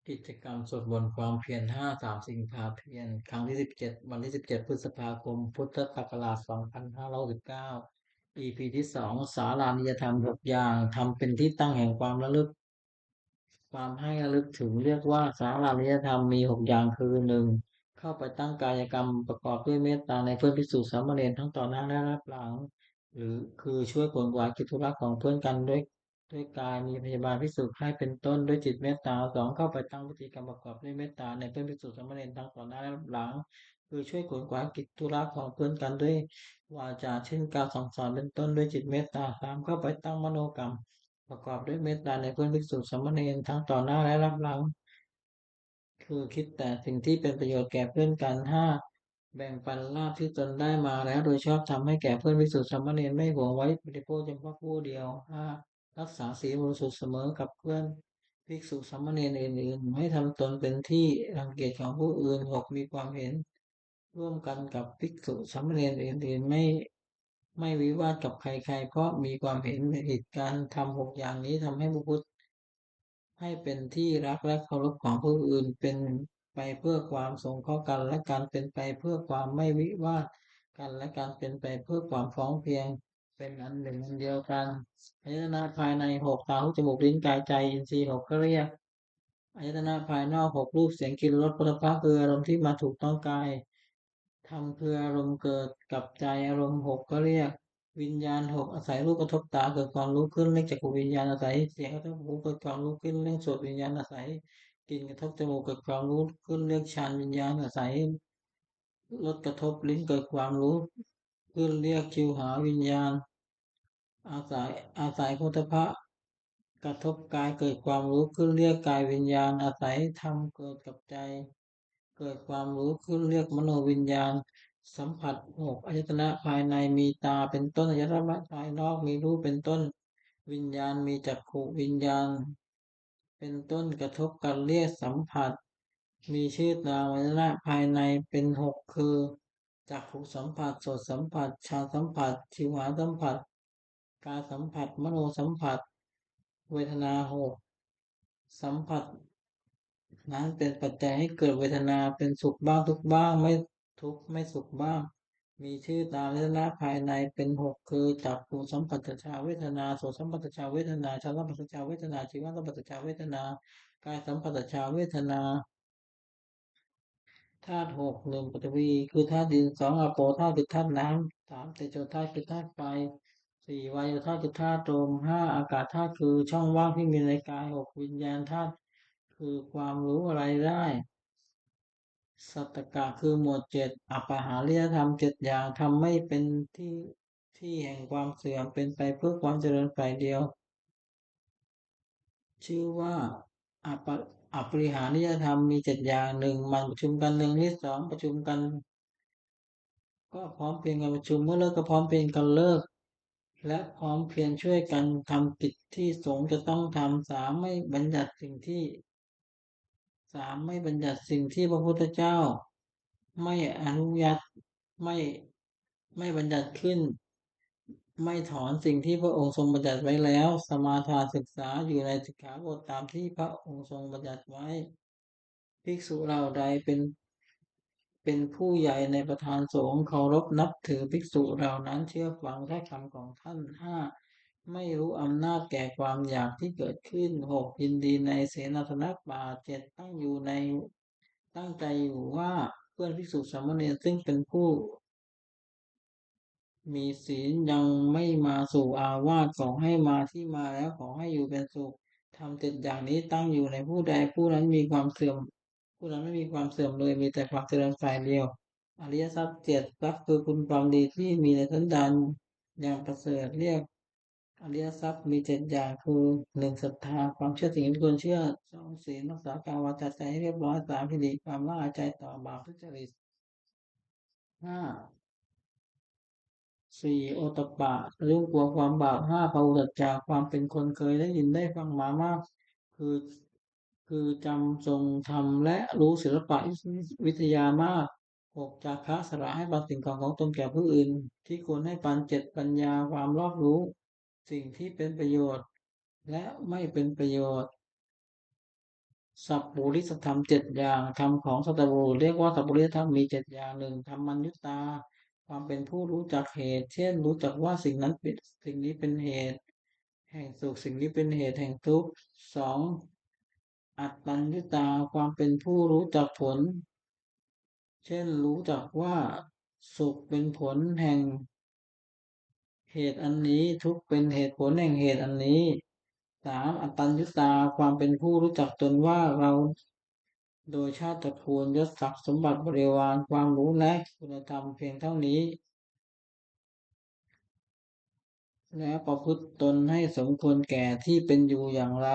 กิจกรรมสวดมนต์ความเพียร3 สิงหาเพียรครั้งที่17วันที่17พฤษภาคมพุทธศักราช2569 EP ที่2สารานิยธรรม6อย่างทำเป็นที่ตั้งแห่งความระลึกความให้ระลึกถึงเรียกว่าสารานิยธรรมมี6อย่างคือ1เข้าไปตั้งกายกรรมประกอบด้วยเมตตาในเพื่อนภิกษุสามเณรทั้งต่อหน้าและรับหลังหรือคือช่วยขวนขวายกิจธุระของเพื่อนกันด้วยกายมีพยาบาลภิกษุให้เป็นต้นด้วยจิตเมตตา2เข้าไปตั้งพิธีกรรมประกอบด้วยเมตตาในเพื่อนภิกษุสามเณรทั้งต่อหน้าและรับหลังคือช่วยขวนขวายกิจธุระของเพื่อนกันด้วยวาจาเช่นการสั่งสอนเป็นต้นด้วยจิตเมตตา3เข้าไปตั้งมโนกรรมประกอบด้วยเมตตาในเพื่อนภิกษุสามเณรทั้งต่อหน้าและรับหลังคือคิดแต่สิ่งที่เป็นประโยชน์แก่เพื่อนกันแบ่งปันลาภที่ตนได้มาแล้วโดยชอบทำให้แก่เพื่อนภิกษุสามเณรไม่หวงไว้บริโภคเฉพาะผู้เดียวรักษาศีลบริสุทธิ์เสมอกับเพื่อนภิกษุสามเณรอื่นๆไม่ทำตนเป็นที่รังเกียจของผู้อื่น6มีความเห็นร่วมกันกับภิกษุสามเณรอื่นๆไม่วิวาทกับใครๆเพราะมีความเห็นผิดการทำ6อย่างนี้ทำให้บุคคลให้เป็นที่รักและเคารพของผู้อื่นเป็นไปเพื่อความสงเคราะห์กันและการเป็นไปเพื่อความไม่วิวาทกันและการเป็นไปเพื่อความพร้อมเพรียงเป็นอันหนึ่งอันเดียวกันอายตนะภายใน6ตาหูจมูกลิ้นกายใจอินทรีย์6ก็เรียกอายตนะภายนอก6รูปเสียงกลิ่นรสโผฏฐัพพะคืออารมณ์ที่มาถูกต้องกายธรรมคืออารมณ์เกิดกับใจอารมณ์6ก็เรียกวิญญาณ6อาศัยรูปกระทบตาเกิดความรู้ขึ้นเรียกจักขุวิญญาณอาศัยเสียงกระทบหูเกิดความรู้ขึ้นเรียกโสตวิญญาณอาศัยกลิ่นกระทบจมูกเกิดความรู้ขึ้นเรียกฌานวิญญาณอาศัยรสกระทบลิ้นเกิดความรู้ขึ้นเรียกชิวหาวิญญาณอาศัยโผฏฐัพพะกระทบกายเกิดความรู้ขึ้นเรียกกายวิญญาณอาศัยธรรมเกิดกับใจเกิดความรู้ขึ้นเรียกมโนวิญญาณสัมผัส6อายตนะภายในมีตาเป็นต้นอายตนะภายนอกมีรูปเป็นต้นวิญญาณมีจักขุวิญญาณเป็นต้นกระทบกันเรียกสัมผัสมีชื่อตามอายตนะภายในเป็น6คือจักขุสัมผัสโสตสัมผัสฌานสัมผัสชิวหาสัมผัสกายสัมผัสมโนสัมผัสเวทนา6สัมผัสนั้นเป็นปัจจัยให้เกิดเวทนาเป็นสุขบ้างทุกข์บ้างไม่ทุกข์ไม่สุขบ้างมีชื่อตามอายตนะภายในเป็น6คือจักขุสัมผัสชาเวทนาโสตสัมผัสชาเวทนาฌานสัมผัสชาเวทนาชิวหาสัมผัสชาเวทนากายสัมผัสชาเวทนาธาตุ61ปฐวีคือธาตุดิน2อาโปธาตุคือธาตุน้ำ3เตโชธาตุคือธาตุไฟ4วายโยธาตุคือธาตุลม5อากาศธาตุคือช่องว่างที่มีในกาย6วิญญาณธาตุคือความรู้อะไรได้สัตตกะคือหมวด7อัปปหาริยธรรม7อย่างทำไม่เป็นที่แห่งความเสื่อมเป็นไปเพื่อความเจริญฝ่ายเดียวชื่อว่าอัปปอัปปริหานิยธรรมมี7 อย่าง1มันประชุมกัน1ที่2ประชุมกัน ก็พร้อมเพรียงกันประชุมเมื่อเลิกก็พร้อมเพรียงกันเลิกและพร้อมเพรียงช่วยกันทำกิจที่สงฆ์จะต้องทำไม่บัญญัติสิ่งที่พระพุทธเจ้าไม่อนุญาตไม่บัญญัติขึ้นไม่ถอนสิ่งที่พระองค์ทรงบัญญัติไว้แล้วสมาทานศึกษาอยู่ในสิกขาบทตามที่พระองค์ทรงบัญญัติไว้ภิกษุเหล่าใดเป็นผู้ใหญ่ในประธานสงฆ์เคารพนับถือภิกษุเหล่านั้นเชื่อฟังถ้อยคำของท่านไม่รู้อำนาจแก่ความอยากที่เกิดขึ้น6ยินดีในเสนาสนะป่า7ตั้งใจอยู่ว่าเพื่อนภิกษุสามเณรซึ่งเป็นผู้มีศีลยังไม่มาสู่อาวาสขอให้มาที่มาแล้วขอให้อยู่เป็นสุขทำ7 อย่างนี้ตั้งอยู่ในผู้ใดผู้นั้นมีความเสื่อมผู้นั้นไม่มีความเสื่อมเลยมีแต่ความเจริญฝ่ายเดียวอริยทรัพย์7 ทรัพย์คือคุณความดีที่มีในสันดานอย่างประเสริฐเรียกอริยทรัพย์มี7 อย่างคือ1ศรัทธาความเชื่อสิ่งที่ควรเชื่อ2ศีลรักษากายวาจาใจให้เรียบร้อย3หิริความละอายใจต่อบาปทุจริต5 4โอตตัปปะเรื่องกลัวความบาป5พหุสัจจะความเป็นคนเคยได้ยินได้ฟังมามากคือจำทรงธรรมและรู้ศิลปะวิทยามาก6จาคะสละให้ปันสิ่งของตนแก่ผู้อื่นที่ควรให้ปัน7ปัญญาความรอบรู้สิ่งที่เป็นประโยชน์และไม่เป็นประโยชน์ สัพปุริสธรรมเจ็ดอย่างธรรมของสัตบุรุษเรียกว่าสัพปุริสธรรมมีเจ็ดอย่างหนึ่งธรรมัญญุตาความเป็นผู้รู้จักเหตุเช่นรู้จักว่าสิ่งนั้นเป็นสิ่งนี้เป็นเหตุแห่งสุขสิ่งนี้เป็นเหตุแห่งทุกข์สองอัตตัญญุตาความเป็นผู้รู้จักผลเช่นรู้จักว่าสุขเป็นผลแห่งเหตุอันนี้ทุกข์เป็นเหตุผลแห่งเหตุอันนี้สามอัตตัญญุตาความเป็นผู้รู้จักตนว่าเราโดยชาติตระกูลยศศักดิ์สมบัติบริวารความรู้และคุณธรรมเพียงเท่านี้และประพฤติตนให้สมควรแก่ที่เป็นอยู่อย่างไร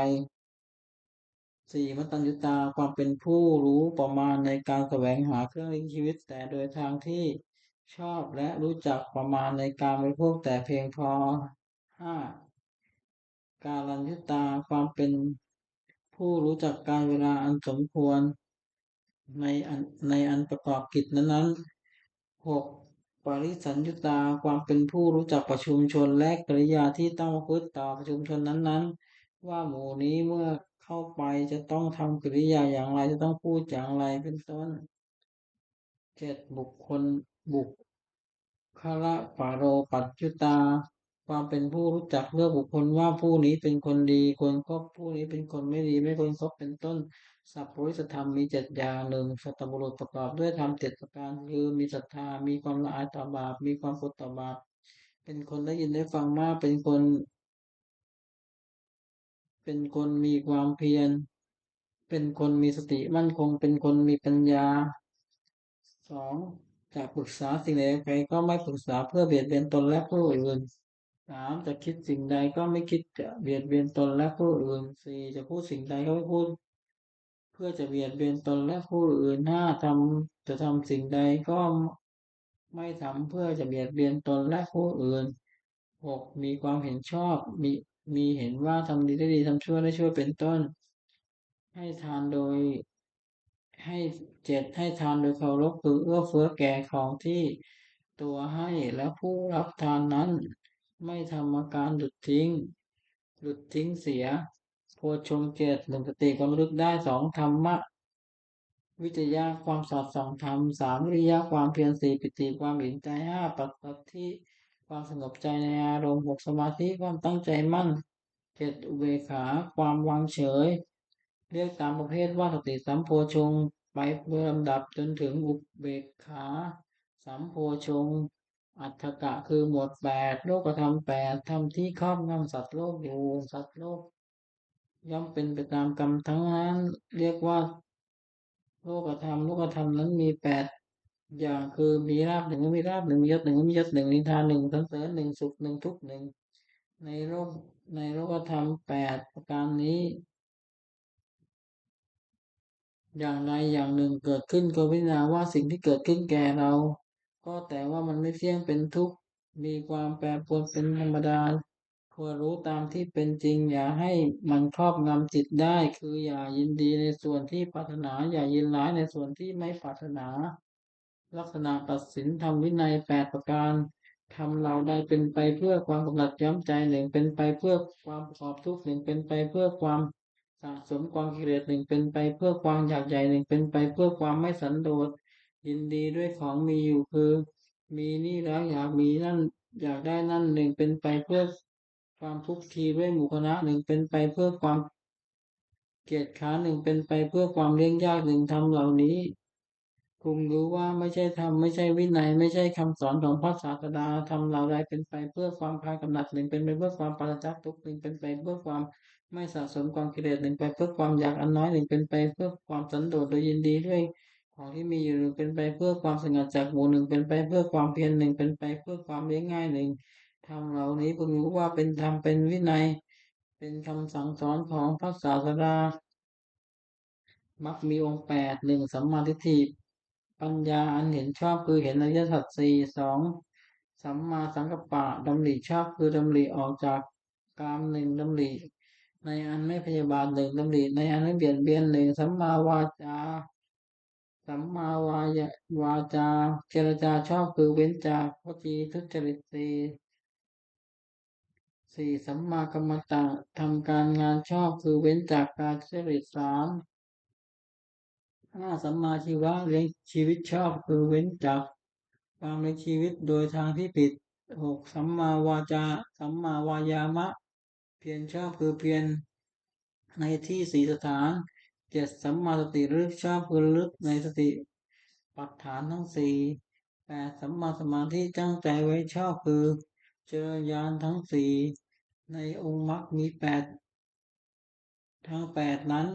สี่มัตตัญญุตาความเป็นผู้รู้ประมาณในการแสวงหาเครื่องเลี้ยงชีวิตแต่โดยทางที่ชอบและรู้จักประมาณในการบริโภคแต่เพียงพอห้ากาลัญญุตาความเป็นผู้รู้จักการเวลาอันสมควรในอันประกอบกิจนั้นๆหกปริสัญญุตาความเป็นผู้รู้จักประชุมชนและกริยาที่ต้องประพฤติต่อประชุมชนนั้นๆว่าหมู่นี้เมื่อเข้าไปจะต้องทำกริยาอย่างไรจะต้องพูดอย่างไรเป็นต้นเจ็ดบุคคลบุคคละปาโรปัจจุตาความเป็นผู้รู้จักเลือกบุคคลว่าผู้นี้เป็นคนดีควรคบผู้นี้เป็นคนไม่ดีไม่ควรคบเป็นต้นสัพพุริสธรรมมีเจ็ดอย่างหนึ่งสัตบุรุษประกอบด้วยธรรมเจ็ดประการคือมีศรัทธามีความละอายต่อบาปมีความอดต่อบาปเป็นคนได้ยินได้ฟังมากเป็นคนมีความเพียรเป็นคนมีสติมั่นคงเป็นคนมีปัญญาสองจากปรึกษาสิ่งใดไปก็ไม่ปรึกษาเพื่อเบียดเบียนตนและผู้อื่น สามจะคิดสิ่งใดก็ไม่คิดจะเบียดเบียนตนและผู้อื่นสี่จะพูดสิ่งใดก็ไม่พูดเพื่อจะเบียดเบียนตนและผู้อื่นห้าจะทำสิ่งใดก็ไม่ทำเพื่อจะเบียดเบียนตนและผู้อื่นหกมีความเห็นชอบมีเห็นว่าทำดีได้ดีทำชั่วได้ชั่วเป็นต้นให้ทานโดย ให้เจ็ดให้ทานโดยเคารพคือเอื้อเฟื้อแก่ของที่ตัวให้และผู้รับทานนั้นไม่ทำอาการหลุดทิ้งเสียโพชฌงค์เจ็ดหนึ่งสติความระลึกได้สองธรรมะวิจยะความสอดส่องธรรมสามวิริยะความเพียรสี่ปิติความเห็นใจห้าปัสสัทธิความสงบใจในอารมณ์หกสมาธิความตั้งใจมั่นเจ็ดอุเบกขาความวางเฉยเรียกตามประเภทว่าสติสัมโพชงค์ไปโดยลำดับจนถึงอุเบกขาสัมโพชงค์อัฏฐกะคือหมวดแปดโลกธรรมแปดธรรมที่ครอบงำสัตว์โลกอยู่สัตว์โลกย่อมเป็นไปตามกรรมทั้งนั้นเรียกว่า โลกธรรมนั้นมีแปดอย่างคือมีราบหนึ่งมีราบหนึ่งมียศหนึ่งมียศหนึ่งนิทานหนึ่งสรรเสริญหนึ่งสุขหนึ่งทุกข์หนึ่งในโลกในโลกธรรมแปดประการนี้อย่างใดอย่างหนึ่งเกิดขึ้นก็พิจารณาว่าสิ่งที่เกิดขึ้นแก่เราก็แต่ว่ามันไม่เที่ยงเป็นทุกข์มีความแปรปรวนเป็นธรรมดาควรรู้ตามที่เป็นจริงอย่าให้มันครอบงำจิตได้คืออย่ายินดีในส่วนที่ปรารถนาอย่ายินร้ายในส่วนที่ไม่ปรารถนา ลักษณะตัดสินธรรมวินัยแปดประการทำเราได้เป็นไปเพื่อความกำหนัดย้อมใจหนึ่งเป็นไปเพื่อความประกอบทุกข์หนึ่งเป็นไปเพื่อความสะสมความกิเลสหนึ่งเป็นไปเพื่อความอยากใหญ่หนึ่งเป็นไปเพื่อความไม่สันโดษยินดีด้วยของมีอยู่คือมีนี่แล้วอยากมีนั่นอยากได้นั่นหนึ่งเป็นไปเพื่อความทุกข์ทีด้วยหมู่คณะหนึ่งเป็นไปเพื่อความเกียจคร้านหนึ่งเป็นไปเพื่อความเลี้ยงยากหนึ่งทำเหล่านี้ คุงรู้ว่าไม่ใช่ธรรมไม่ใช่วินัยไม่ใช่คำสอนของพระศาสดาทำเราใดเป็นไปเพื่อความคลายกำหนัดหนึ่งเป็นไปเพื่อความปราศจากทุกข์หนึ่งเป็นไปเพื่อความไม่สะสมความกิเลสหนึ่งไปเพื่อความอยากอันน้อยหนึ่งเป็นไปเพื่อความสันโดษโดยยินดีด้วยของที่มีอยู่หนึ่งเป็นไปเพื่อความสงัดจากหมู่หนึ่งเป็นไปเพื่อความเพียรหนึ่งเป็นไปเพื่อความเลี้ยงง่ายหนึ่งทำเหล่านี้พึงรู้ว่าเป็นธรรมเป็นวินัยเป็นคำสั่งสอนของพระศาสดา มักมีองค์แปดหนึ่งสัมมาทิฏฐิปัญญาอันเห็นชอบคือเห็นอริยสัจสี่สองสัมมาสังกัปปะดำริชอบคือดำริออกจากกามหนึ่งดำริในอันไม่พยาบาทหนึ่งดำริในอันไม่เบียดเบียนหนึ่งสัมมาวาจาเจรจาชอบคือเว้นจากวจีทุจริตสี่สัมมากัมมันตะทำการงานชอบคือเว้นจากการทุจริตสาม สัมมาชีวะเลี้ยงชีวิตชอบคือเว้นจากความในชีวิตโดยทางที่ผิดสัมมาวาจาสัมมาวายามะเพียรชอบคือเพียรในที่สี่สถานสัมมาสติระลึกชอบคือระลึกในสติปัฏฐานทั้งสี่สัมมาสมาธิตั้งใจไว้ชอบคือเจริญญาณทั้งสี่ในองค์มรรคมีทั้งนั้น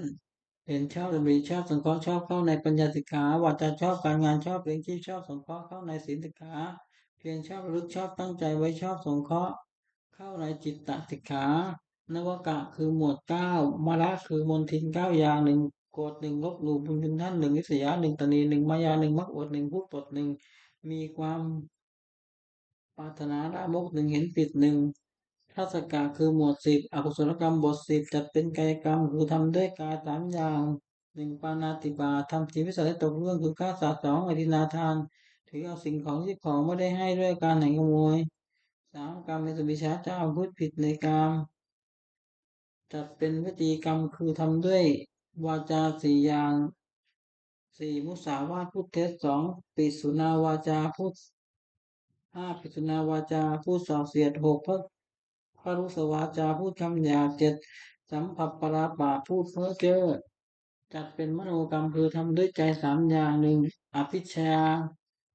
เห็นชอบดำริชอบสงเคราะห์ชอบเข้าในปัญญาสิกขาวาจาชอบการงานชอบเลี้ยงชีพชอบสงเคราะห์เข้าในศีลสิกขาเพียรชอบระลึกชอบตั้งใจไว้ชอบสงเคราะห์เข้าในจิตตสิกขานวกะคือหมวดเก้ามละคือมนทินเก้าอย่างหนึ่งโกรธหนึ่งลบหลู่บุญคุณท่านหนึ่งนิสยาหนึ่งตนีหนึ่งมายาหนึ่งมักอวดหนึ่งพูดปดหนึ่งมีความปรารถนาละมกหนึ่งเห็นผิดหนึ่ง ทัศกะคือหมวดสิบอกุศลกรรมบทสิบจัดเป็นกายกรรมคือทำด้วยกายสามอย่างหนึ่งปานาติบาทำศีลวิสัยตกล่วงคือฆ่าสัตว์สองอธินาทานถือเอาสิ่งของที่ของไม่ได้ให้ด้วยการแห่งขโมยสามกรรมเป็นสุมิชฌาเจ้าพูดผิดในกรรมจัดเป็นวจีกรรมคือทำด้วยวาจาสี่อย่างสี่มุสาวาทพูดเท็จสองปิสุนาวาจาพูดปิสุนาวาจาพูดส่อเสียดหกพรุสวาจาพูดคำหยาบสัมผัสปราปาพูดเพ้อเจ้อจัดเป็นมโนกรรมคือทำด้วยใจสามอย่างหนึ่งอภิชฌา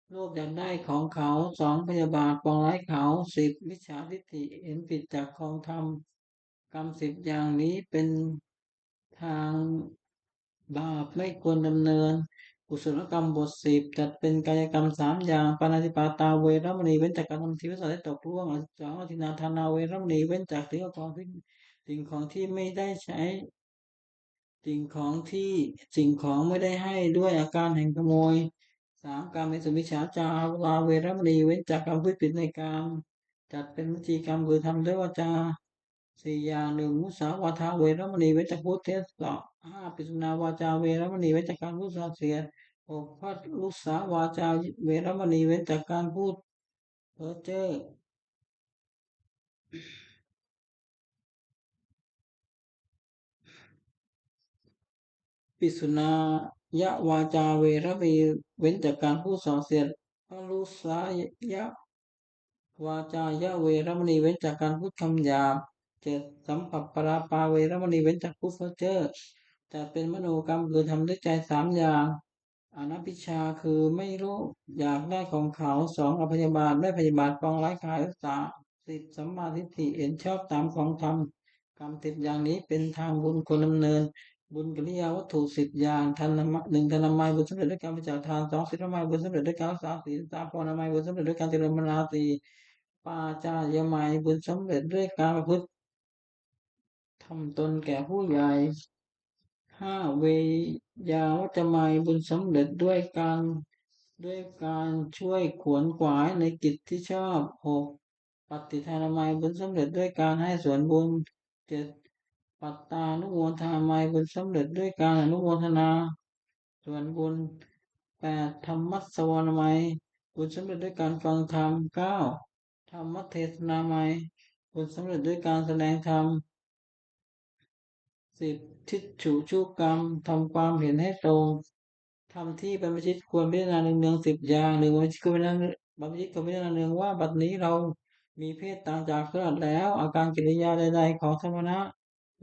โลภอยากได้ของเขาสองพยาบาทปองร้ายเขาสิบมิจฉาทิฏฐิเห็นผิดจากของธรรมกรรมสิบอย่างนี้เป็นทางบาปไม่ควรดำเนินกุศลกรรมบทสิบจัดเป็นกายกรรมสามอย่างปาณาติปาตาเวรมณีเว้นจากการทำทีวิสัยตกล่วงสองอธินาทานาเวรมณีเว้นจากสิ่งของที่ไม่ได้ใช้สิ่งของที่สิ่งของไม่ได้ให้ด้วยอาการแห่งขโมยสามการเป็นสุมิจฉาจาราเวรมณีเว้นจากการพูดผิดในกามจัดเป็นวิธีกรรมคือทำด้วยวาจาสี่อย่างหนึ่งมุสาวาทาเวรมณีเว้นจากพูดเท็จสองปิสุนาวาจาเวรมณีเว้นจากการพูดส่อเสียดหกพัทลุสาวาจาเวรมณีเว้นจากการพูดเพ้อเจ้อปิสุนายะวาจาเวรมณีเว้นจากการพูดส่อเสียดพลุสายะ วาจายะเวรมณีเว้นจากการพูดคำหยาบเจ็ดสัมผัสปราปาเวรมณีเว้นจากพูดเพ้อเจ้อจัดเป็นมโนกรรมคือทำด้วยใจสามอย่างอนัพพิชาคือไม่รู้อยากได้ของเขาสองอภยาบาทไม่พยาบาทปองร้ายขายสามสิบสัมมาทิฏฐิเห็นชอบตามของธรรมกรรมสิบอย่างนี้เป็นทางบุญคนดำเนินบุญกิริยาวัตถุสิบอย่างทานมะหนึ่งทานนามัยบุญสำเร็จด้วยการบริจาคทานสองศีลนามัยบุญสำเร็จด้วยการรักษาศีลสามภาวนามัยบุญสำเร็จด้วยการเจริญมรณาสีปาจายมัยบุญสำเร็จด้วยการประพฤติทำตนแก่ผู้ใหญ่ห้าเวยาวัจจะมัยบุญสำเร็จด้วยการช่วยขวนขวายในกิจที่ชอบหกปฏิทานามัยบุญสำเร็จด้วยการให้ส่วนบุญเจ็ดปัตตานุโมทนามัยบุญสำเร็จด้วยการอนุโมทนาส่วนบุญแปดธรรมัสวรนามัยบุญสำเร็จด้วยการฟังธรรมเก้าธรรมเทศนามัยบุญสำเร็จด้วยการแสดงธรรมสิบทิฏฐุชุกรรมทำความเห็นให้ตรงทำที่บรรพชิตควรพิจารณาเนืองๆสิบอย่างหนึ่งบรรพชิตควรพิจารณาเนืองว่าบัดนี้เรามีเพศต่างจากคฤหัสถ์แล้วอาการกิริยาใดๆของสมณะ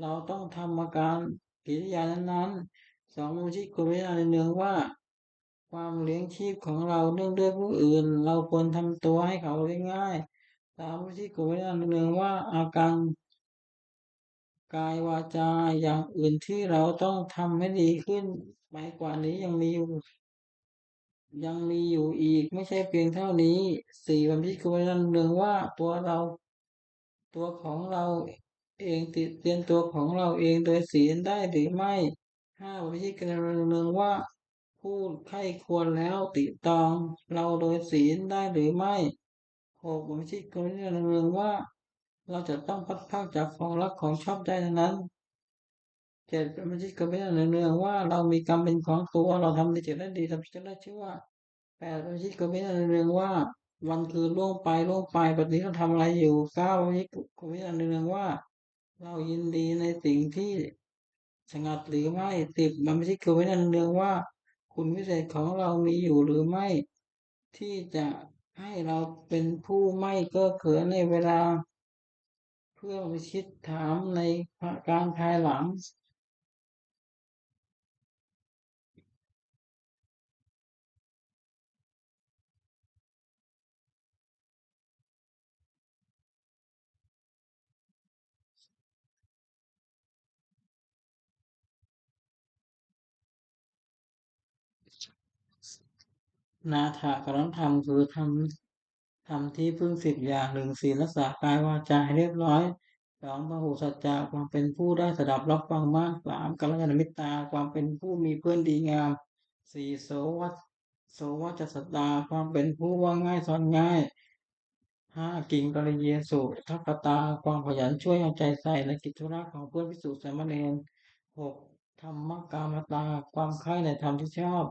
เราต้องทำอาการกิริยานั้นๆสองบรรพชิตควรพิจารณาเนืองๆว่าความเลี้ยงชีพของเราเนื่องด้วยผู้อื่นเราควรทำตัวให้เขาเลี้ยงง่ายสามบรรพชิตควรพิจารณาเนืองๆว่าอาการกายวาจาอย่างอื่นที่เราต้องทำให้ดีขึ้นไปกว่านี้ยังมีอยู่อีกไม่ใช่เพียงเท่านี้สี่บัมพิคุนันหนึ่งว่าตัวของเราเองติดเตียนตัวของเราเองโดยศีลได้หรือไม่ห้าบัมพิคุนันหนึ่งว่าผู้ใคร่ควรแล้วติตรองเราโดยศีลได้หรือไม่หกบัมพิคุนันหนึ่งว่าเราจะต้องพัดพรากจากของรักของชอบใจนั้น เจ็ดเป็นมันที่เกิดเป็นเนืองๆว่าเรามีกรรมเป็นของตัวเราทำดีเจ็ดได้ดีทำจะได้ชื่อว่าแปดเป็นที่เกิดเป็นเนืองๆว่าวันคืนล่วงไปแบบนี้เราทำอะไรอยู่เก้าเป็นที่เกิดเป็นเนืองๆว่าเรายินดีในสิ่งที่สงัดหรือไม่สิบมันไม่ใช่เกิดเป็นเนืองๆว่า คุณวิเศษของเรามีอยู่หรือไม่ที่จะให้เราเป็นผู้ไม่เก้อเขินในเวลาเพื่อวิชิตถามในการภายหลังนาถกรณธรรมคือทำที่พึ่ง10 อย่างหนึ่งศีลรักษากายวาจาให้เรียบร้อย2พหุสัจจะความเป็นผู้ได้สดับรับฟังมาก3กัลยาณมิตราความเป็นผู้มีเพื่อนดีงาม4โสวจัสสตาความเป็นผู้ว่าง่ายสอนง่ายกิงกรเยสุทัพพตาความขยันช่วยเอาใจใส่ในกิจธุระของเพื่อนภิกษุสามเณร6ธรรมกามตาความใคร่ในธรรมที่ชอบ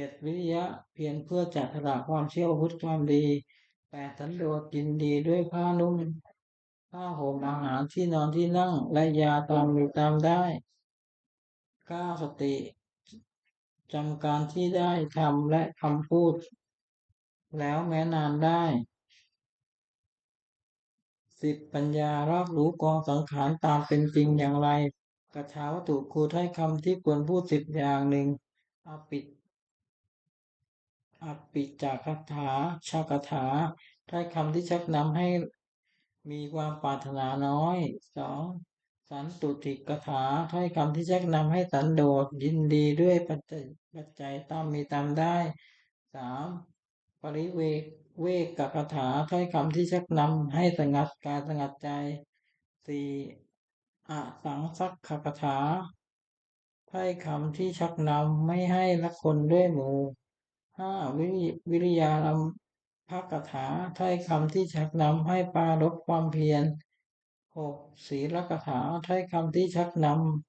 7วิริยะเพียรเพื่อจัดสละความเชื่อประพฤติความดี8สันโดษยินดีด้วยผ้านุ่งผ้าห่มอาหารที่นอนที่นั่งและยาตามมีตามได้9สติจำการที่ได้ทำและคำพูดแล้วแม้นานได้10ปัญญารอบรู้กองสังขารตามเป็นจริงอย่างไรกถาวัตถุคือถ้อยคำที่ควรพูด10 อย่างหนึ่งอปิอปิจากถาชากถาถ้อยคำที่ชักนำให้มีความปรารถนาน้อย2สันตุติกถาถ้อยคำที่ชักนำให้สันโดษยินดีด้วยปัจจัยตามมีตามได้3ปริเวกกถาถ้อยคำที่ชักนำให้สงัดกายสงัดใจ4อสังสักขกถาถ้อยคำที่ชักนำไม่ให้ละคนด้วยหมู่5วิริยารัมภกถาถ้อยคำที่ชักนำให้ปรารภความเพียร6ศีลกถาถ้อยคำที่ชักน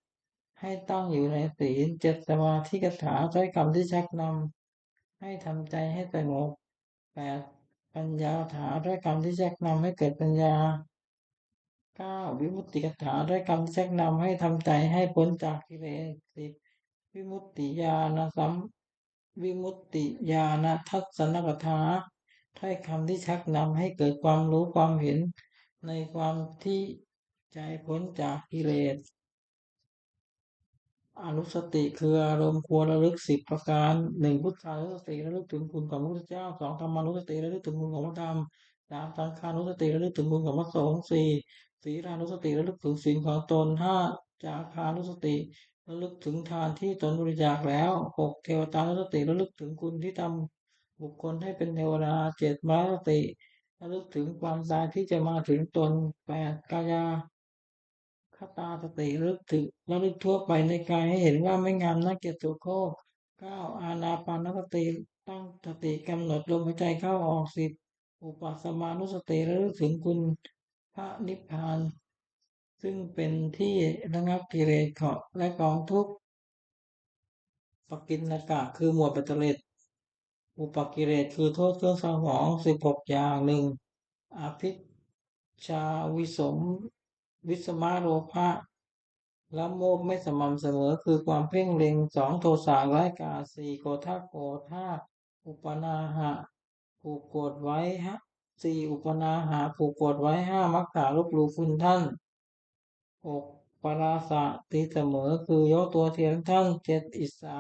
ำให้ตั้งอยู่ในศีล7สมาธิกถาถ้อยคำที่ชักนำให้ทำใจให้สงบ8ปัญญาถาถ้อยคำที่ชักนำให้เกิดปัญญา9วิมุตติกถาด้วยคำที่ชักนำให้ทำใจให้พ้นจากกิเลส10วิมุตติญาณสัมวิมุตติญาณทัศนกถาถ้อยคำที่ชักนำให้เกิดความรู้ความเห็นในความที่ใจพ้นจากกิเลส อนุสติคืออารมณ์ควรระลึก10 ประการ1พุทธานุสติระลึกถึงคุณของพระพุทธเจ้า2ธรรมานุสติระลึกถึงคุณของพระธรรม3สังฆานุสติระลึกถึงคุณของพระสงฆ์4ศีลานุสติระลึกถึงศีลของตน5จาคานุสติระลึกถึงทานที่ตนบริจาคแล้ว6เทวตานุสติระลึกถึงคุณที่ทำบุคคลให้เป็นเทวดา7มรรคสติระลึกถึงความตายที่จะมาถึงตน8กายา คตาสติระลึกทั่วไปในกายให้เห็นว่าไม่งามน่าเกลียดโสโครก9อานาปานสติตั้งสติกำหนดลมหายใจเข้าออก10อุปสมานุสติระลึกถึงคุณพระนิพพานซึ่งเป็นที่ระงับกิเลสและกองทุกข์ปกิณกะคือหมวดปัจเจเลสอุปกิเลสคือโทษเครื่องเศร้าหมอง16 อย่างหนึ่งอภิชาวิสมวิสมาโลภะ ละโมบไม่สม่ำเสมอคือความเพ่งเล็ง2โทสะร้ายกาจ4โกธาโกรธ5อุปนาหะผูกโกรธไว้4อุปนาหะผูกโกรธไว้5มักกะลบหลู่คุณท่าน6ปราสะตีเสมอคือยกตัวเทียงท่าน7อิสา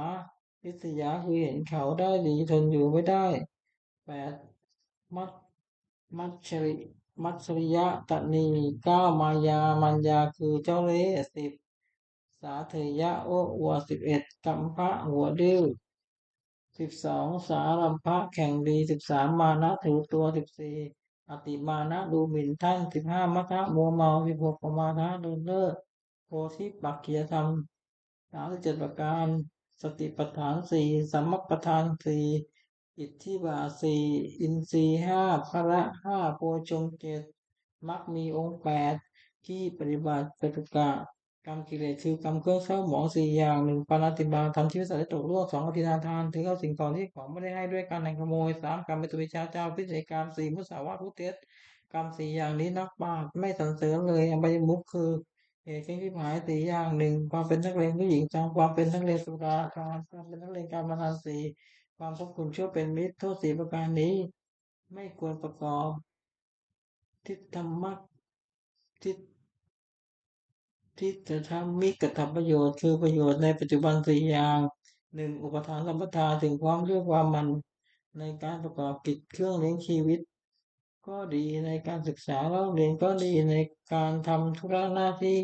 ริษยาคือเห็นเขาได้ดีทนอยู่ไม่ได้8มัจมัจฉริมัจฉริยะตนี9มายามัญญาคือเจ้าเล่ห์10สาเถยะโอ้อวด11กัมพะหัวดื้อ12สารัมภะแข่งดี13มานะถือตัว14อติมานะดูหมิ่นท่าน15มัทธะมัวเมา16ปมาทะเลินเล่อโพธิปักขียธรรม37ประการสติปัฏฐาน4สัมมัปปทาน4อิทธิบาท4อินทรีย์5พละ5โพชฌงค์7มรรคมีองค์8ที่ปฏิบัติจตุกะกรรมกิเลสคือกรรมเครื่องเศร้าหมอง4 อย่าง1ปาณาติบาตทำชีวิตสัตว์ให้ตกล่วง2อธินาทานถึงเอาสิ่งของที่ของไม่ได้ให้ด้วยการแห่งขโมย3กรรมเป็นตุวิชาเจ้าพิเศษกรรม4มุสาวาทผู้เท็จกรรม4 อย่างนี้นักปราชญ์ไม่สรรเสริญเลยอบายมุขคือ เหตุที่หมายสี่อย่างหนึ่งความเป็นนักเลงผู้หญิงสองความเป็นนักเลงสุราความเป็นนักเลงการพนันสี่ความพบคุณชั่วเป็นมิตรโทษสี่ประการนี้ไม่ควรประกอบทิฏฐธรรมะทิฏทิฏฐธรรมิกธรรมประโยชน์คือประโยชน์ในปัจจุบันสี่อย่างหนึ่งอุปทานสัมปทาถึงความเรียกว่ามันในการประกอบกิจเครื่องเลี้ยงชีวิตก็ดีในการศึกษาเล่าเรียนก็ดีในการทำธุระหน้าที่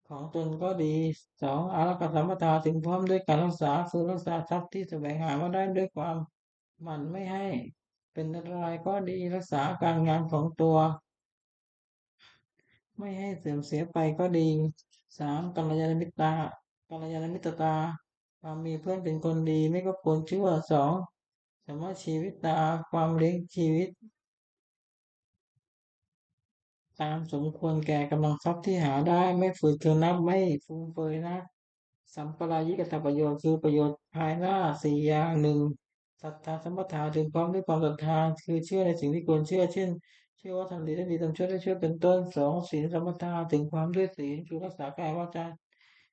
ของตนก็ดีสองอารักขสัมปทาถึงพร้อมด้วยการรักษาคือรักษาทรัพย์ที่แสวงหามาได้ด้วยความหมั่นไม่ให้เป็นอันตรายก็ดีรักษาการงานของตัวไม่ให้เสื่อมเสียไปก็ดีสามกัลยาณมิตรตาความมีเพื่อนเป็นคนดีไม่ก็ควรชั่วสองสมมาชีวิตตาความเลี้ยงชีวิต ตามสมควรแก่กำลังทรัพย์ที่หาได้ไม่ฝืดเคืองนับไม่ฟุ่มเฟือยนะสัมปรายิกตประโยชน์คือประโยชน์ภายหน้าสี่อย่างหนึ่งศรัทธาสัมปทาถึงพร้อมด้วยความศรัทธาคือเชื่อในสิ่งที่ควรเชื่อเช่นเชื่อว่าทำดีได้ดีทำชั่วได้ชั่วเป็นต้นสองศีลสัมปทาถึงความด้วยศีลคือรักษากายวาจา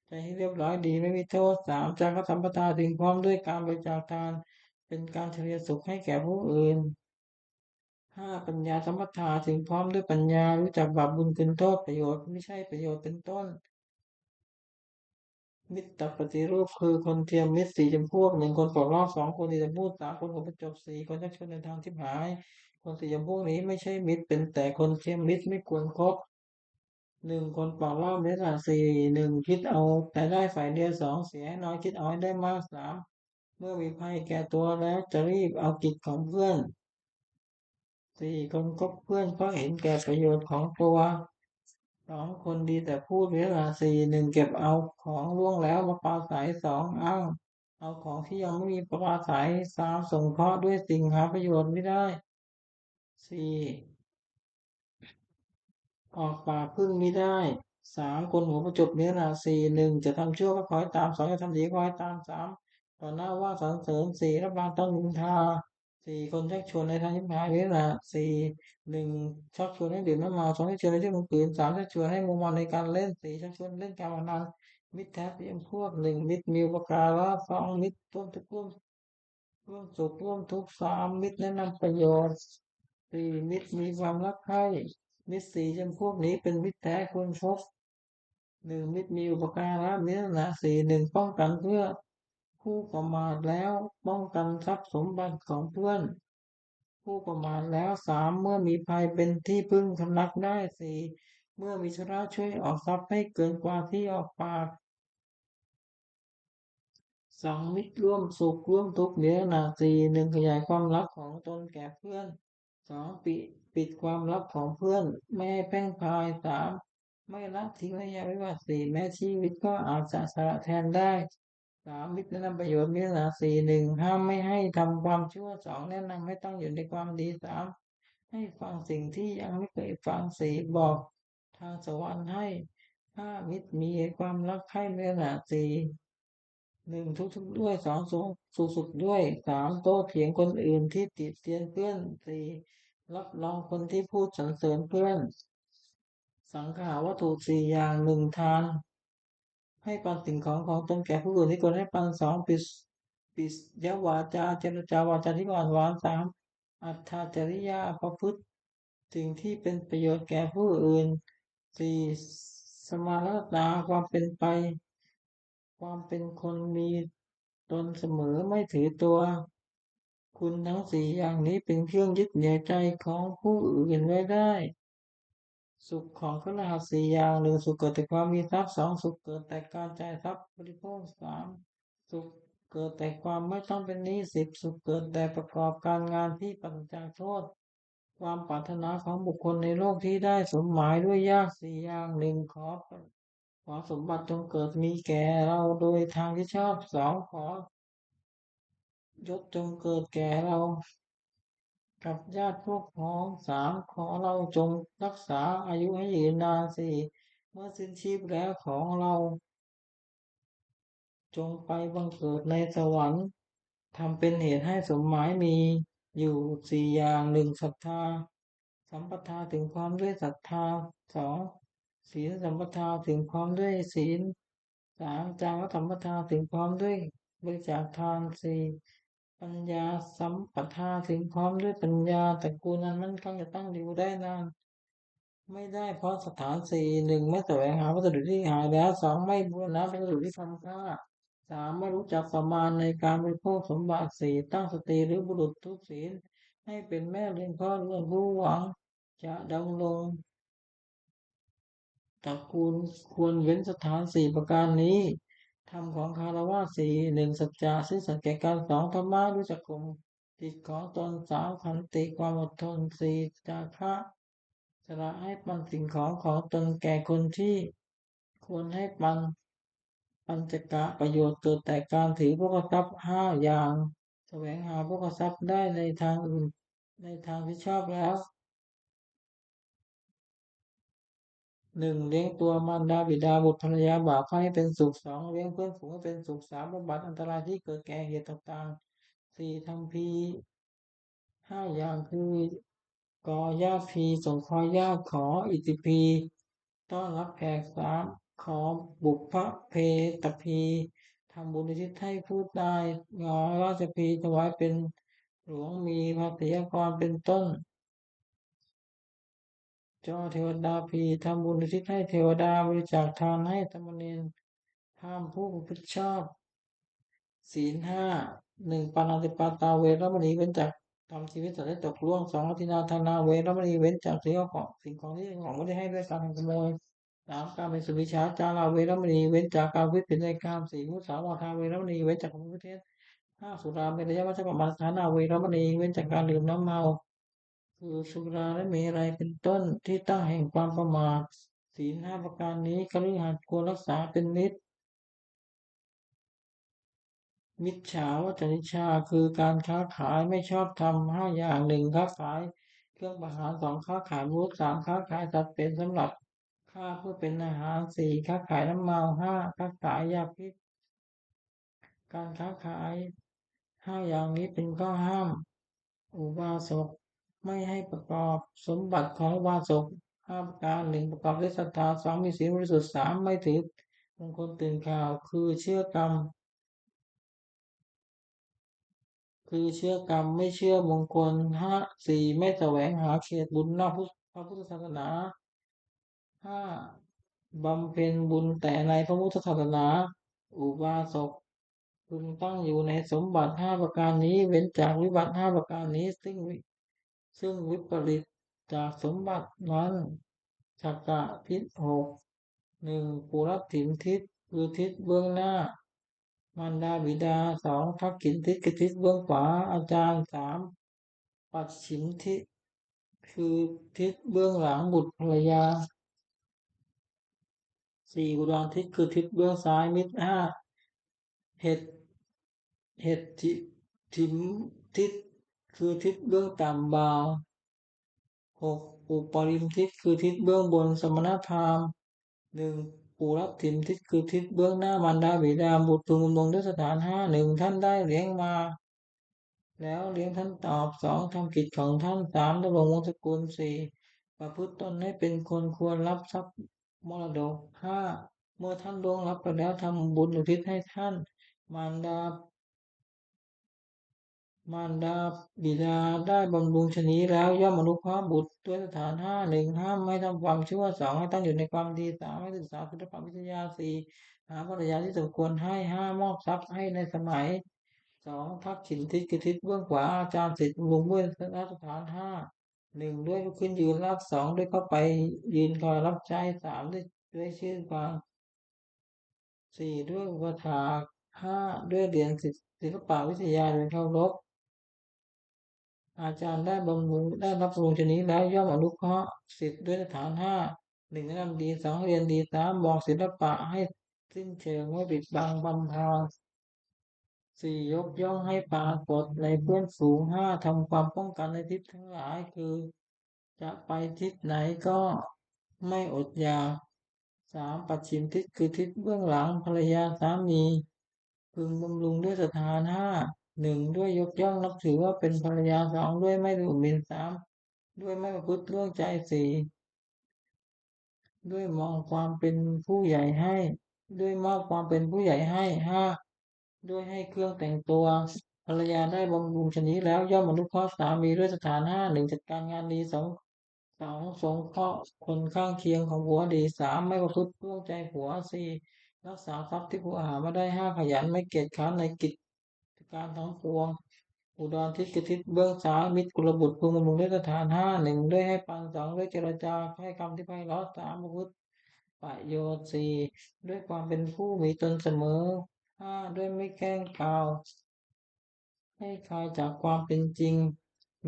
ใจให้เรียบร้อยดีไม่มีโทษสามจาระสัมปทาถึงพร้อมด้วยการบริจาคทานเป็นการเฉลี่ยสุขให้แก่ผู้อื่น ห้าปัญญาสัมปทาถึงพร้อมด้วยปัญญารู้จักบาปบุญคุณโทษประโยชน์ไม่ใช่ประโยชน์เป็นต้นมิตรปฏิรูปคือคนเทียมมิตรสี่จำพวกหนึ่งคนปลอกลอกสองคนที่จะพูดสามคนหัวประจบสี่คนชักชวนในทางที่หายคนสี่จำพวกนี้ไม่ใช่มิตรเป็นแต่คนเทียมมิตรไม่ควรคบหนึ่งคนปลอกลอกเมตตาสี่หนึ่งคิดเอาแต่ได้ฝ่ายเดียวสองเสียให้น้อยคิดเอาให้ได้มากสามเมื่อมีภัยแก่ตัวแล้วจะรีบเอากิจของเพื่อนสี่คนคบเพื่อนเพราะเห็นแก่ประโยชน์ของตัว สองคนดีแต่พูดเวลาสี่หนึ่งเก็บเอาของล่วงแล้วมาปราศัยสองอ้างเอาของที่ยังไม่มีปราศัยสามสงเคราะห์ด้วยสิ่งหาประโยชน์ไม่ได้สี่ออกปากพึ่งไม่ได้สามคนหัวประจบเนื้อหนาสี่หนึ่งจะทำชั่วก็คอยตามสองจะทำดีก็คอยตามสามต่อหน้าว่าสรรเสริญสี่รับรางต้องนินทาสี่คนชักชวนในทางยิบหายเนื้อหนาสี่หนึ่งชักชวนให้ดื่มน้ำเมาสองชักชวนให้เที่ยวกลางคืนสามชักชวนให้มุมมองในการเล่นสี่ชักชวนเล่นการพนันมิตรแท้เพียงพวกหนึ่งมิตรมีอุปการะสองมิตรร่วมทุกข์ร่วมสุขร่วมทุกข์สามมิตรแนะนำประโยชน์สี่มิตรมีความรักใคร่มิตรสี่จำพวกนี้เป็นมิตรแท้ควรคบหนึ่งมิตรมีอุปการะมิตรนะสี่หนึ่งป้องกันเพื่อผู้ประมาทแล้วป้องกันทรัพย์สมบัติของเพื่อนผู้ประมาทแล้วสามเมื่อมีภัยเป็นที่พึ่งสำนักได้สี่เมื่อมีธุระช่วยออกทรัพย์ให้เกินกว่าที่ออกปาก สองมิตรร่วมสุขร่วมทุกข์เนื้อหนาสี่หนึ่งขยายความลับของตนแก่เพื่อนสองปิดความลับของเพื่อนไม่ให้แพร่งพรายสามไม่ละทิ้งระยะไว้ว่าสี่แม้ชีวิตก็อาจจะสละแทนได้สามมิตรแนะนำประโยชน์เนื้อหนาสี่หนึ่งห้ามไม่ให้ทำความชั่วสองแนะนำให้ตั้งอยู่ในความดีสามให้ฟังสิ่งที่ยังไม่เคยฟังสี่บอกทางสวรรค์ให้ห้ามิตรมีความรักใคร่เนื้อหนาสี่ หนึ่งทุกข์ด้วยสองสุขด้วยสามโต้เถียงคนอื่นที่ติเตียนเพื่อนสี่รับรองคนที่พูดสรรเสริญเพื่อนสังขาวัตถุสี่อย่างหนึ่งทานให้ปันสิ่งของตนแก่ผู้อื่นที่ควรให้ปันสองปิสยวาจาเจรจาวาจาที่อ่อนหวานสามอัตถจริยาประพฤติสิ่งที่เป็นประโยชน์แก่ผู้อื่นสี่สมานตาความเป็นไป ความเป็นคนมีตนเสมอไม่ถือตัวคุณทั้งสี่อย่างนี้เป็นเครื่องยึดเหนี่ยวใจของผู้อื่นไว้ได้สุขของพระรหัสสี่อย่างหนึ่งสุขเกิดแต่ความมีทรัพย์สองสุขเกิดแต่การจ่ายทรัพย์บริโภคสามสุขเกิดแต่ความไม่ต้องเป็นหนี้สิบสุขเกิดแต่ประกอบการงานที่ปราศจากโทษความปรารถนาของบุคคลในโลกที่ได้สมหมายด้วยยากสี่อย่างหนึ่งขอสมบัติจงเกิดมีแก่เราโดยทางที่ชอบสองยศจงเกิดแก่เรากับญาติพวกพ้องสามขอเราจงรักษาอายุให้ยืนนานสี่เมื่อสิ้นชีพแล้วของเราจงไปบังเกิดในสวรรค์ทำเป็นเหตุให้สมหมายมีอยู่สี่อย่างหนึ่งศรัทธาสัมปทาถึงความด้วยศรัทธาสอง ศีลสัมปทาถึงพร้อมด้วยศีลสามจารสัมปทาถึงพร้อมด้วยบริจาคทานสี่ปัญญาสัมปทาถึงพร้อมด้วยปัญญาตระกูลนั้นมั่นคงจะตั้งอยู่ได้นานไม่ได้เพราะสถานสี่หนึ่งไม่แสวงหาวัสดุที่หายแล้วสองไม่บูรณะวัสดุที่ทำค่าสามไม่รู้จักประมาณในการบริโภคสมบัติสี่ตั้งสติหรือบุรุษทุกศีลให้เป็นแม่เลี้ยงพ่อเลี้ยงผู้หวังจะดำรงตระกูลควรเว้นสถานสี่ประการนี้ธรรมของคารวะสี่หนึ่งสัจจะซื่อสัตย์แก่การสองธรรมะรู้จักข่มจิตของตนสามขันติความอดทนสี่จาคะสละให้ปันสิ่งของตนแก่คนที่ควรให้ปัญจกะประโยชน์เกิดแต่การถือพวกทรัพย์ห้าอย่างแสวงหาพวกทรัพย์ได้ในทางอื่นในทางที่ชอบแล้วหนึ่งเลี้ยงตัวมารดาบิดาบุตรภรรยาบ่าวให้เป็นสุขสองเลี้ยงเพื่อนฝูงให้เป็นสุขสามบำบัดอันตรายที่เกิดแก่เหตุต่างๆสี่ทำพีห้าอย่างคือกอยาพีสงเคราะห์ญาติขออิติพีต้อนรับแขกสามขอบุพเพตพีทำบุญอุทิศให้ผู้ตายงอราชพีถวายเป็นหลวงมีภาษียากรเป็นต้น จอเทวดาพีทำบุญอุทิศให้เทวดาบริจาคทานให้สามเณรห้ามผู้ประพฤติชอบศีลห้าหนึ่งปาณาติปาตาเวรมณีเว้นจากทำชีวิตสัตว์ให้ตกล่วงสองอธินาทานาเวรมณีเว้นจากสิ่งของที่ของไม่ได้ให้ด้วยการขโมยสามการเป็นสุวิชาจาราเวรมณีเว้นจากการพิผิดในกามสี่มุสาวาทาเวรมณีเว้นจากความพิเทศห้าสุราเมรยมัชฌิปมาทานาเวรมณีเว้นจากการดื่มน้ำเมา คือสุราและเมรัยเป็นต้นที่ตั้งแห่งความประมาทศีลห้าประการนี้คฤหัสถ์ควรรักษาเป็นนิจมิจฉาวัจริชาคือการค้าขายไม่ชอบธรรมห้าอย่างหนึ่งค้าขายเครื่องประหารสองค้าขายมูสสามค้าขายสัตว์เป็นสำหรับฆ่าเพื่อเป็นอาหารสี่ค้าขายน้ำเมาห้าค้าขายยาพิษการค้าขายห้าอย่างนี้เป็นข้อห้าม อุบาสกไม่ให้ประกอบสมบัติของอุบาสกห้าประการหนึ่งประกอบด้วยศรัทธาสองมีศีลบริสุทธิ์สามไม่ถือมงคลตื่นข่าวคือเชื่อกรรมไม่เชื่อมงคลห้าสี่ไม่แสวงหาเขตบุญนอกพระพุทธศาสนาห้าบำเพ็ญบุญแต่ในพระพุทธศาสนาอุบาสกพึงตั้งอยู่ในสมบัติห้าประการนี้เว้นจากวิบัติห้าประการนี้ซึ่งวิปริตจากสมบัตินั้นสักกะทิศหกหนึ่งปุรถินทิศคือทิศเบื้องหน้ามารดาบิดาสองทักขิณทิศคือทิศเบื้องขวาอาจารย์สามปัจฉิมทิศคือทิศเบื้องหลังบุตรภรรยาสี่อุดรทิศคือทิศเบื้องซ้ายมิตรห้าเหตุเหตุถิมทิศคือทิศเบื้องต่ำบ่าวหกอุปริมทิศคือทิศเบื้องบนสมณพราหมณ์หนึ่งปุรถิมทิศคือทิศเบื้องหน้ามารดาบิดาบุตรพึงดำรงด้วยสถานห้าหนึ่งท่านได้เลี้ยงมาแล้วเลี้ยงท่านตอบสองทำกิจของท่านสามดำรงวงศกุลสี่ประพฤติตนให้เป็นคนควรรับทรัพย์มรดกห้าเมื่อท่านล่วงลับไปแล้วทำบุญอุทิศให้ท่านมารดา มารดาบิดาได้บำรุงชนีแล้วย่อมอนุเคราะห์บุตรด้วยสถานห้าหนึ่งห้ามไม่ทำความชั่วสองให้ตั้งอยู่ในความดีสามให้ศึกษาศิลปวิทยาสี่หาภรรยาที่สมควรให้ห้ามอบทรัพย์ให้ในสมัยสองทักษิณทิศคือทิศเบื้องขวาอาจารย์ศิษย์บำรุงด้วยสถานห้าหนึ่งด้วยลุกขึ้นยืนรับสองด้วยเข้าไปยืนคอยรับใช้สามด้วยชื่อความสี่ด้วยอุปถากห้าด้วยเรียนศิลปวิทยาโดยเคารพ อาจารย์ได้รับบำรุงชนี้แล้วย่อมอนุเคราะห์ศิษย์ด้วยฐานห้าหนึ่งแนะนำดีสองเรียนดีสามบอกศิลปะให้สิ้นเชิงไม่ปิดบังบำพรอสี่ยกย่องให้ปรากฏในเพื่อนฝูงห้าทำความป้องกันในทิศทั้งหลายคือจะไปทิศไหนก็ไม่อดอยากสามปัจฉิมทิศคือทิศเบื้องหลังภรรยาสามีพึงบำรุงด้วยสถานห้าหนึ่งด้วยยกย่องนับถือว่าเป็นภรรยาสองด้วยไม่ดูหมิ่นสามด้วยไม่ประพฤติล่วงใจสี่ ด้วยมองความเป็นผู้ใหญ่ให้ด้วยมอบความเป็นผู้ใหญ่ให้ห้าด้วยให้เครื่องแต่งตัวภรรยาได้บำรุงชนนี้แล้วย่อมอนุเคราะห์สามีด้วยสถานห้าหนึ่งจัดการงานดีสองสงเคราะห์คนข้างเคียงของผัวดีสามไม่ประพฤติล่วงใจผัวสี่รักษาทรัพย์ที่ผัวหามาได้ห้าขยันไม่เกียจคร้านในกิจการทั้งปวงอุดรทิศกทิศเบื้องซ้ายมิตรกุลบุตรพึงบำรุงด้วยสถานห้าหนึ่งด้วยให้ปันสองด้วยเจรจาให้คำที่ไพเราะสามประพฤติ ประโยชน์สี่ด้วยความเป็นผู้มีตนเสมอห้าด้วยไม่แกล้งกล่าวให้คลายจากความเป็นจริง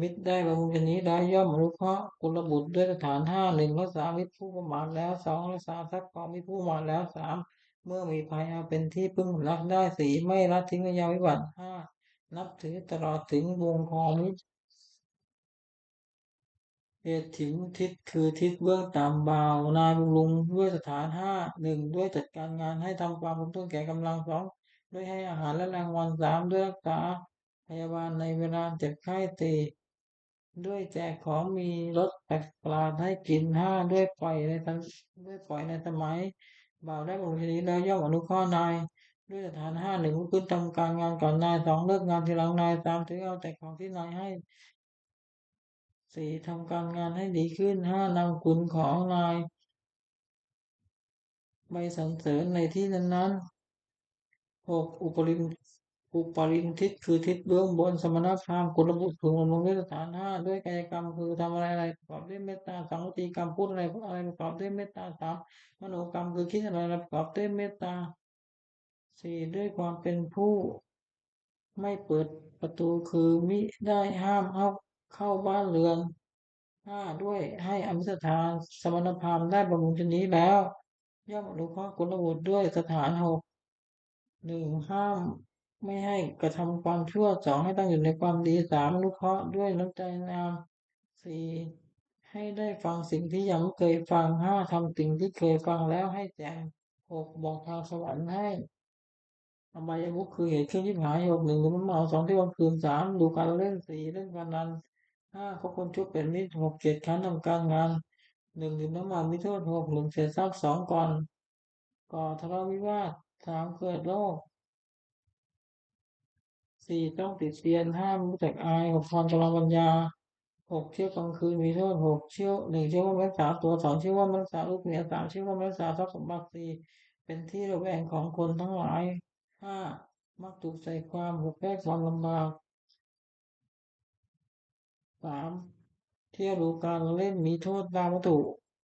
มิตรได้บรรลุชนี้ได้ย่อมอนุเคราะห์กุลบุตรด้วยสถานห้าหนึ่งรักษามิตรผู้ประมาทแล้วสองรักษาทรัพย์ของมิตรผู้ประมาทแล้วสามเมื่อมีภัยเอาเป็นที่พึ่งรักได้สี่ไม่ละทิ้งระยะวิบัติห้านับถือตลอดถึงวงของมิตร เหตุถิงทิศคือทิศเบื้องต่ำบ่าวนายบำรุงด้วยสถานห้าหนึ่งด้วยจัดการงานให้ทำความบำรุงแก่กำลังสองด้วยให้อาหารและรางวัลสามด้วยรักษาพยาบาลในเวลาเจ็บไข้สี่ด้วยแจกของมีรสแปลกประหลาดให้กินห้าด้วยปล่อยในสมัยบ่าวได้บำรุงชนี้แล้วย่อมอนุเคราะห์นายด้วยสถานห้าหนึ่งลุกขึ้นทำการงานก่อนนายสองเลิกงานทีหลังนายสามถือเอาแต่ของที่นายให้ สี่ทำการงานให้ดีขึ้นห้านำคุณของนายไปสรรเสริญในที่นั้นๆหกอุปริมทิศคือทิศเบื้องบนสมณพราหมณ์กุลบุตรพึงบำรุงด้วยสถานห้าด้วยกายกรรมคือทำอะไรประกอบด้วยเมตตาสังวจีกรรมพูดอะไรพูดอะไรประกอบด้วยเมตตาสามมโนกรรมคือคิดอะไรประกอบด้วยเมตตาสี่ด้วยความเป็นผู้ไม่เปิดประตูคือมิได้ห้ามเข้าบ้านเรือน ห้าด้วยให้อมิสทานสมณพราหมณ์ได้บำรุงชนนี้แล้วย่อมอนุเคราะห์กุลบุตรด้วยสถานหกหนึ่งห้ามไม่ให้กระทำความชั่วสองให้ตั้งอยู่ในความดีสามอนุเคราะห์ด้วยน้ำใจงามสี่ให้ได้ฟังสิ่งที่ยังไม่เคยฟังห้าทำสิ่งที่เคยฟังแล้วให้แจ้งหกบอกทางสวรรค์ให้อบายมุขคือเหตุเครื่องยิบหายหกหนึ่งหรือมันเมาสองที่วันคืนสามดูการเล่นสี่เล่นการนันห้าคบคนชั่วเป็นมิตรหกเจ็ดขันทำการงาน หนึ่งดื่มน้ำมันมีโทษหกหนึ่งเศษทรัพย์สองก่อทะเลาะวิวาทสามเกิดโรคสี่ต้องติดเตียนห้าไม่รู้จักอายหกพรกำลังปัญญาหกเที่ยวกลางคืนมีโทษหกเที่ยวหนึ่งเที่ยวว่าไม่รักษาตัวสองเที่ยวว่าไม่รักษาลูกเมียสามเที่ยวว่าไม่รักษาทรัพย์สมบัติสี่เป็นที่ระแวงของคนทั้งหลายห้ามักถูกใส่ความหกแก้ความลำบากสาม เที่ยวดูการเล่นมีโทษตามวัตถุ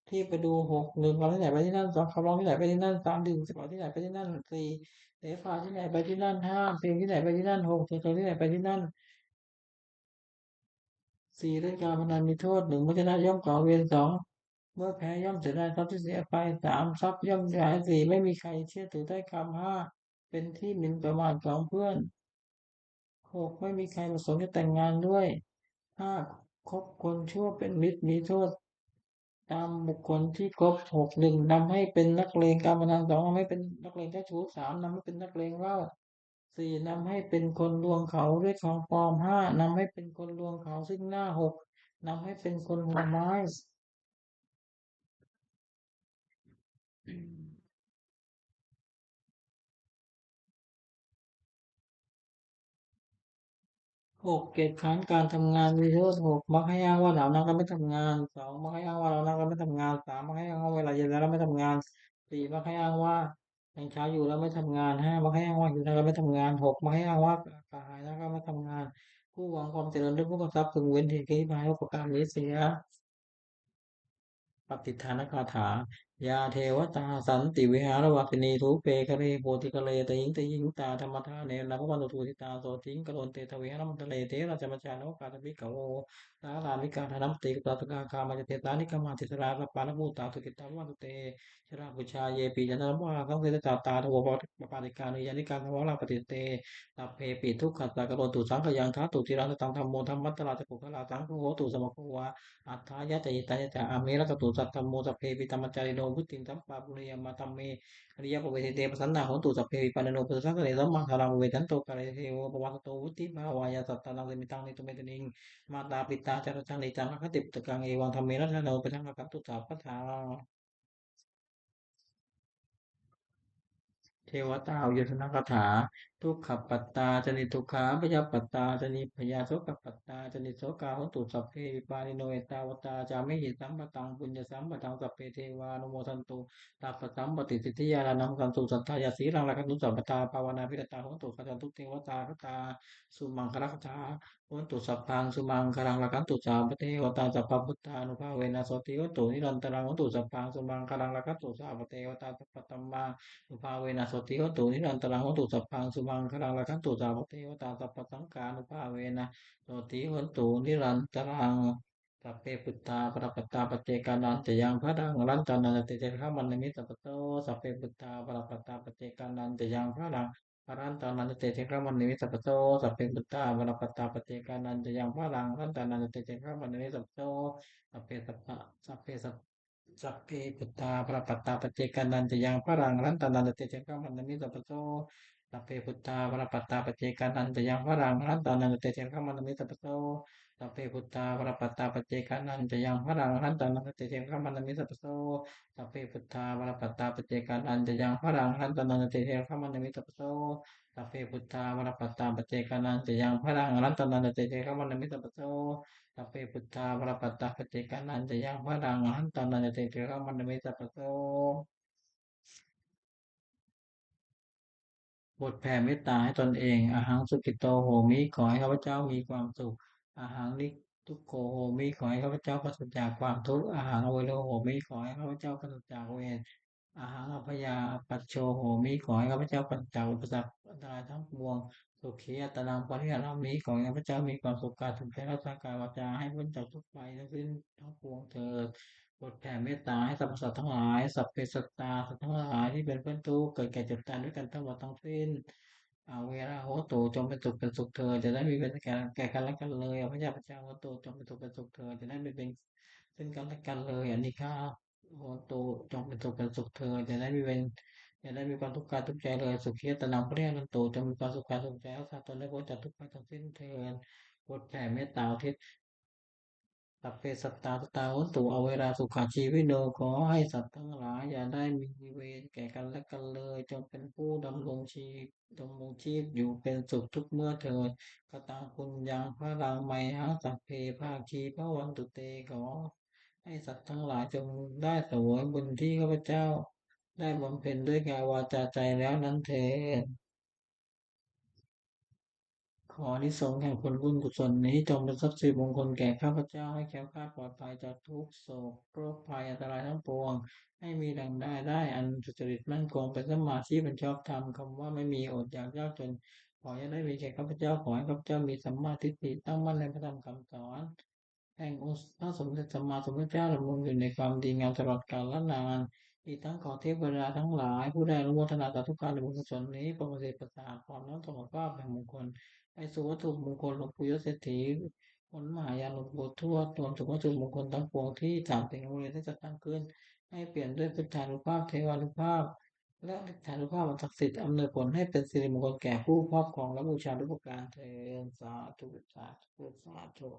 ที่ไปดูหกหนึ่งเราที่ไหนไปที่นั่นสองคำร้องที่ไหนไปที่นั่นสามดื่มสกอร์ที่ไหนไปที่นั่นสี่เสพาที่ไหนไปที่นั่นห้าเพลงที่ไหนไปที่นั่นหกเทคที่ไหนไปที่นั่นสี่เล่นการพนันมีโทษหนึ่งเมื่อชนะย่อมก่อเวรสองเมื่อแพ้ย่อมเสียดายทรัพย์ที่เสียไปสามทรัพย์ย่อมเสียหายสี่ไม่มีใครเชื่อถือได้คำห้าเป็นที่หมิ่นประมาทของเพื่อนหกไม่มีใครประสงค์จะแต่งงานด้วยห้าคบคนชั่วเป็นมิตรมีโทษ ตามบุคคลที่ครบหกหนึ่งนำให้เป็นนักเลงการพนันสองนำให้เป็นนักเลงเจ้าชู้สามนำให้เป็นนักเลงเหล้าสี่นำให้เป็นคนลวงเขาด้วยของปลอมห้านำให้เป็นคนลวงเขาซึ่งหน้าหกนำให้เป็นคนหัวไม้หกเกียรติค้านการทำงานมีโทษหกมักให้อ้างว่าเรานักเราไม่ทำงานสองมักให้อ้างว่าเรานักเราไม่ทำงานสามมักให้อ้างว่าเวลาเย็นแล้วเราไม่ทำงานสี่มักให้อ้างว่ายังเช้าอยู่แล้วไม่ทำงานห้ามักให้อ้างว่าอยู่แล้วเราไม่ทำงานหกมักให้อ้างว่ากระหายแล้วก็ไม่ทำงานผู้หวังความเจริญด้วยผู้กำทรัพย์พึงเว้นเหตุที่พายว่าประการนี้เสีย ปฏิทานคาถายาเทวตาสันติวิหารวัตนีทุเปคะเรโพธิคะเลตยิงตยิงตาธรรมทานเนนะพวันตุทุสิตาโสติงกโลนเตทวิหารมัตเลเทระจมัจจานุกาตมิกโวสารามิกาธนัมติกตาตกาคามาจเตตานิกามาติสราสปานภูตาสุกิตาวันตุเตชราปุชาเยปีจันทร์วาคังเสตตาตาทวปปาติกานุยานิกาทวราปฏิเตตัพเพปิทุกขัตตะกโรตุสังขยังทัตตุจิรันตังธรรมโมธรรมัตตราจะปุคลาสังโฆโหตุสมโภวา อัฏฐายะจยิตายะจะอาเมระกตุสัตตมโมสัพเพปิตมัจจาริโนพุทธิงสัมปะปุริยมาตัมเมอริยปเวทิเตปสันนาโหตุสัพเพวิปันโนปุสสังเนสัมมาทารังเวทันโตกะเรเทวปวัตโตวุติภาวายาสัตตานังเสมิตังนิตุเมตนิงมาตาปิตาจารชังนิจังอคติปตกังเอวังธรรมเมระโนปะทังกัปตุตาปะทา เทวตายุทธนคาถาทุกขปัตตาจนิทุกขาพยาปัตตาจนิพยาโสกปัตตาจนิโสกาหตุสัพเพวิปานิโนเอตาวตาจามิหิสัมปตังปุญญสัมปตังสัพเพเทวานุโมทันตุตัพพสัมปติสิทธิยานังกันตุสัทธายาสีรังรักขุสัพพตาภาวนาพิรตาหตุขันตุเทวตาคตาสุมังคลคตาหตุสัพพังสุมังคลังรักันตุสามปเทวตาสัพพพุทธานุภาเวนะโสติหตุนิรันตรังหตุสัพพังสุมังคลังรักันตุสามปเทวตาสัพพตัมมา สุภาเวนะสติโหตุนิรันตรังโหตุสัพพังสุมังคลังละขันตุสาวกเทวตาสัพพสังกานุภาเวนะสติโหตุนิรันตรังสัพเพปุตตาปรปัตตาปเจกานันจะยังพระดังรันตานันเตเจข้ามันนิมิตสัพพโตสัพเพปุตตาปรปัตตาปเจกานันจะยังพระดังรันตานันเตเจข้ามันนิมิตสัพพโตสัพเพปุตตาปรปัตตาปเจกานันจะยังพระดังรันตานันเตเจข้ามันนิมิตสัพพโตสัพเพสัพพะสัพเพสัพ สัพเพปุตตาปรปัตตาปเจกันนันจะยังพระรังรันตานันเตเจกัมมันมิสัพพโตสัพเพปุตตาปรปัตตาปเจกันนันจะยังพระรังรันตานันเตเจกัมมันมิสัพพโตสัพเพปุตตาปรปัตตาปเจกันนันจะยังพระรังรันตานันเตเจกัมมันมิสัพพโตสัพเพปุตตาปรปัตตาปเจกันนันจะยังพระรังรันตานันเตเจกัมมันมิสัพพโตสัพเพปุตตาปรปัตตาปเจกันนันจะยังพระรังรันตานันเตเจกัมมันมิสัพพโต สัพเพพุทธาปรปัตตาปเจกานันจะยังพระดังหันตานันจะเตเทระมันเมตตาปะโต บทแผ่เมตตาให้ตนเองอาหังสุกิโตโหมิขอให้ข้าพเจ้ามีความสุขอาหังนิทุกโขโหมิขอให้ข้าพเจ้าปราศจากความทุกข์อาหังอเวโรโหมิขอให้ข้าพเจ้าปราศจากเวรอาหังอภยาปัจโชโหมิขอให้ข้าพเจ้าปราศจากอุปสรรคอันตรายทั้งปวงสุขีอัตตังปริหารามิขอให้ข้าพเจ้ามีความสุขกายสุขใจรักษากายวาจาให้พ้นจากทุกภัยทั้งสิ้นทั้งปวงเถิด บทแผ่เมตตาให้สรรพสัตว์ทั้งหลายสัพเพสัตตาสัตว์ทั้งหลายที่เป็นเพื่อนทุกข์เกิดแก่เจ็บตายด้วยกันทั้งหมดทั้งสิ้นอาเวราโหตูจงเป็นสุขเป็นสุขเธอจะได้มีเป็นแก่กันและกันเลยอพระยาพระเจ้าโหตูจงเป็นสุขเป็นสุขเธอจะได้ไม่เป็นซึ่งกันและกันเลยอันนี้ข้าโหตูจงเป็นสุขเป็นสุขเธอจะได้มีเป็นจะได้มีความทุกข์กายทุกข์ใจเลยสุขีตนังพระเรียนันตูจงมีความสุขกายสุขใจรักษาตนได้พ้นจากทุกข์ภัยทั้งสิ้นเถิดบทแผ่เมตตาอุทิศ สัพเพสัตตาสตาโหตุอเวราสุขาชีวิโนขอให้สัตว์ทั้งหลายอย่าได้มีเวรแก่กันและกันเลยจงเป็นผู้ดำรงชีพอยู่เป็นสุขทุกเมื่อเถิดกตังคุณยังพระรังไมหังสัพเพภาคีพระวันตุเตขอให้สัตว์ทั้งหลายจงได้เสวยบุญที่ข้าพเจ้าได้บำเพ็ญด้วยกายวาจาใจแล้วนั้นเถิด ขออานิสงส์แห่งผลบุญกุศลนี้จงเป็นทรัพย์สิริมงคลแก่ข้าพเจ้าให้แคล้วคลาดปลอดภัยจากทุกโศกโรคภัยอันตรายทั้งปวงให้มีดังได้อันสุจริตมั่นคงเป็นสมมาธิเป็นชอบธรรมคำว่าไม่มีอดอยากยากจนขออย่าได้มีแก่ข้าพเจ้าขอให้ข้าพเจ้ามีสัมมาทิฏฐิตั้งมั่นในพระธรรมคำสอนแห่งองค์พระสมเด็จสัมมาสัมพุทธเจ้าดำรงอยู่ในความดีงามตลอดกาลนานอีกทั้งขอเทพดาทั้งหลายผู้ได้อนุโมทนาสาธุการในบุญกุศลนี้ประเสริฐประสาทความน้อมส่งภาพแห่งมงคล ไอ้สุวัตถุมงคลหลวงปู่ยศเศรษฐีผลมหายานหลวงปู่ทวดรวมถึงวัตถุมงคลทั้งปวงที่ถามถึงโรงเรียนได้จัดตั้งขึ้นให้เปลี่ยนด้วยพุทธานุภาพเทวานุภาพและฤทธานุภาพอันศักดิ์สิทธิ์อำนวยผลให้เป็นสิริมงคลแก่ผู้ครอบครองและบูชาด้วยประการเถิดสาธุสาธุสาธุ